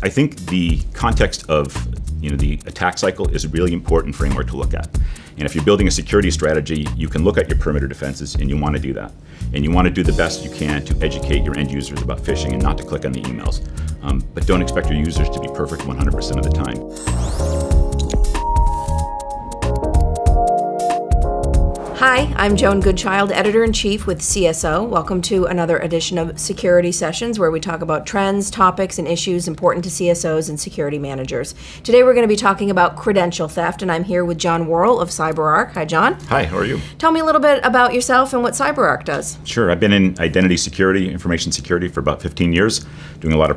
I think the context of the attack cycle is a really important framework to look at. And if you're building a security strategy, you can look at your perimeter defenses, and you want to do that. And you want to do the best you can to educate your end users about phishing and not to click on the emails. But don't expect your users to be perfect 100% of the time. Hi, I'm Joan Goodchild, Editor-in-Chief with CSO. Welcome to another edition of Security Sessions, where we talk about trends, topics, and issues important to CSOs and security managers. Today we're going to be talking about credential theft, and I'm here with John Worrall of CyberArk. Hi, John. Hi, how are you? Tell me a little bit about yourself and what CyberArk does. Sure, I've been in identity security, information security for about 15 years, doing a lot of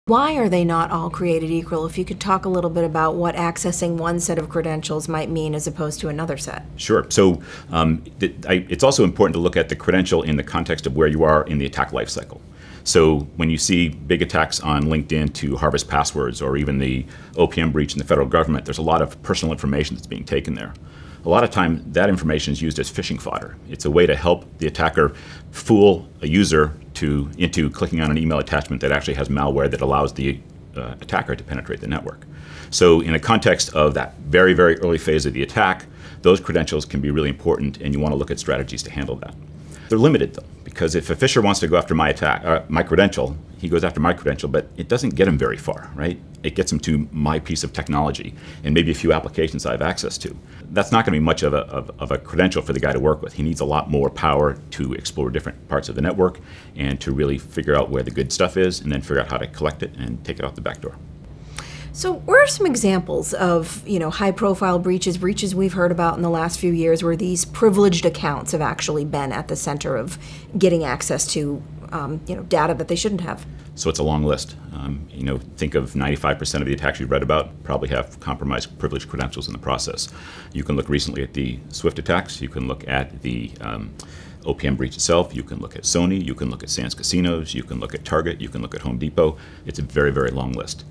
Why are they not all created equal? If you could talk a little bit about what accessing one set of credentials might mean as opposed to another set. Sure. So it's also important to look at the credential in the context of where you are in the attack lifecycle. So when you see big attacks on LinkedIn to harvest passwords, or even the OPM breach in the federal government, there's a lot of personal information that's being taken there. A lot of time, that information is used as phishing fodder. It's a way to help the attacker fool a user into clicking on an email attachment that actually has malware that allows the attacker to penetrate the network. So in the context of that very, very early phase of the attack, those credentials can be really important, and you want to look at strategies to handle that. They're limited, though, because if a phisher wants to go after my credential, he goes after my credential, but it doesn't get him very far, right? It gets him to my piece of technology and maybe a few applications I have access to. That's not going to be much of a credential for the guy to work with. He needs a lot more power to explore different parts of the network and to really figure out where the good stuff is, and then figure out how to collect it and take it out the back door. So where are some examples of high-profile breaches we've heard about in the last few years where these privileged accounts have actually been at the center of getting access to data that they shouldn't have? So it's a long list. Think of 95% of the attacks you've read about probably have compromised privileged credentials in the process. You can look recently at the Swift attacks. You can look at the OPM breach itself. You can look at Sony. You can look at Sands Casinos. You can look at Target. You can look at Home Depot. It's a very, very long list.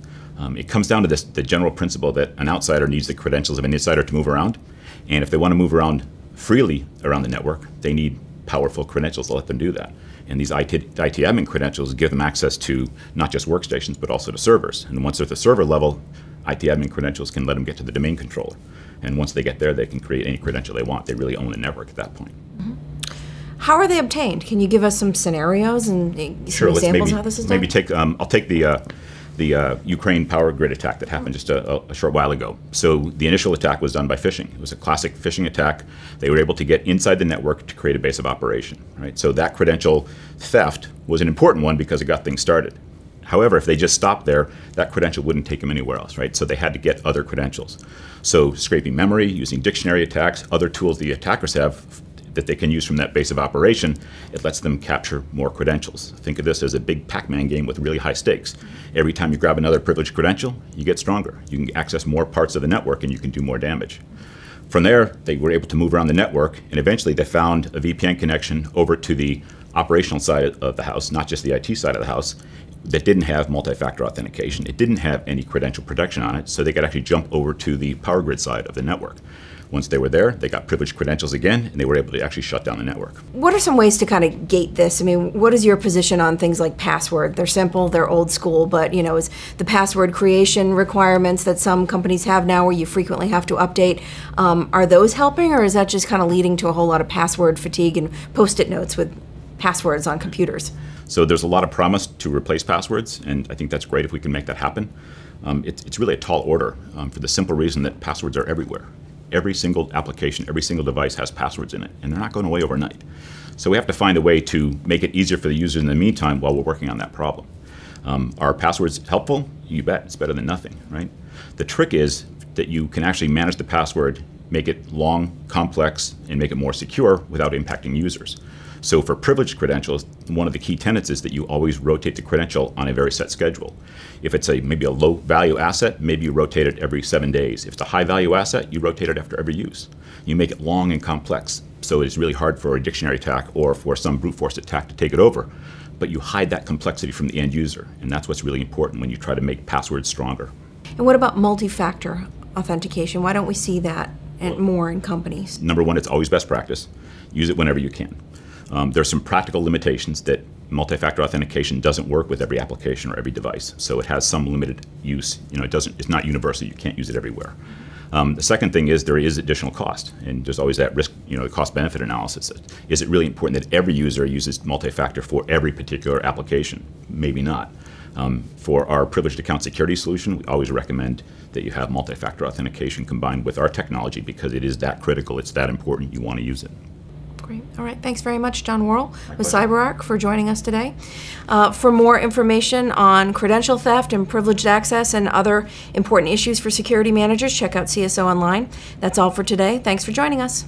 It comes down to the general principle that an outsider needs the credentials of an insider to move around. And if they want to move around freely around the network, they need powerful credentials to let them do that. And these IT admin credentials give them access to not just workstations, but also to servers. And once they're at the server level, IT admin credentials can let them get to the domain controller. And once they get there, they can create any credential they want. They really own the network at that point. Mm-hmm. How are they obtained? Can you give us some scenarios and some examples of how this is done? I'll take the Ukraine power grid attack that happened just a short while ago. So the initial attack was done by phishing. It was a classic phishing attack. They were able to get inside the network to create a base of operation, right? So that credential theft was an important one because it got things started. However, if they just stopped there, that credential wouldn't take them anywhere else, right? So they had to get other credentials. So scraping memory, using dictionary attacks, other tools the attackers have that they can use from that base of operation, it lets them capture more credentials. Think of this as a big Pac-Man game with really high stakes. Every time you grab another privileged credential, you get stronger. You can access more parts of the network, and you can do more damage. From there, they were able to move around the network, and eventually they found a VPN connection over to the operational side of the house, not just the IT side of the house, that didn't have multi-factor authentication. It didn't have any credential protection on it, so they could actually jump over to the power grid side of the network. Once they were there, they got privileged credentials again, and they were able to actually shut down the network. What are some ways to kind of gate this? I mean, what is your position on things like password? They're simple, they're old school, but is the password creation requirements that some companies have now where you frequently have to update, are those helping, or is that just kind of leading to a whole lot of password fatigue and Post-it notes with passwords on computers? So there's a lot of promise to replace passwords, and I think that's great if we can make that happen. It's really a tall order for the simple reason that passwords are everywhere. Every single application, every single device has passwords in it, and they're not going away overnight. So we have to find a way to make it easier for the users in the meantime while we're working on that problem. Are passwords helpful? You bet. It's better than nothing, right? The trick is that you can actually manage the password make it long, complex, and make it more secure without impacting users. So for privileged credentials, one of the key tenets is that you always rotate the credential on a very set schedule. If it's maybe a low value asset, maybe you rotate it every 7 days. If it's a high value asset, you rotate it after every use. You make it long and complex, so it's really hard for a dictionary attack or for some brute force attack to take it over. But you hide that complexity from the end user, and that's what's really important when you try to make passwords stronger. And what about multi-factor authentication? Why don't we see that and more in companies? Number one, it's always best practice. Use it whenever you can. There's some practical limitations that multi-factor authentication doesn't work with every application or every device, so it has some limited use. It's not universal. You can't use it everywhere. The second thing is there is additional cost, and there's always that risk, the cost-benefit analysis. Is it really important that every user uses multi-factor for every particular application? Maybe not. For our privileged account security solution, we always recommend that you have multi-factor authentication combined with our technology because it is that critical, it's that important, you want to use it. Great. All right. Thanks very much, John Worrall with CyberArk for joining us today. For more information on credential theft and privileged access and other important issues for security managers, check out CSO Online. That's all for today. Thanks for joining us.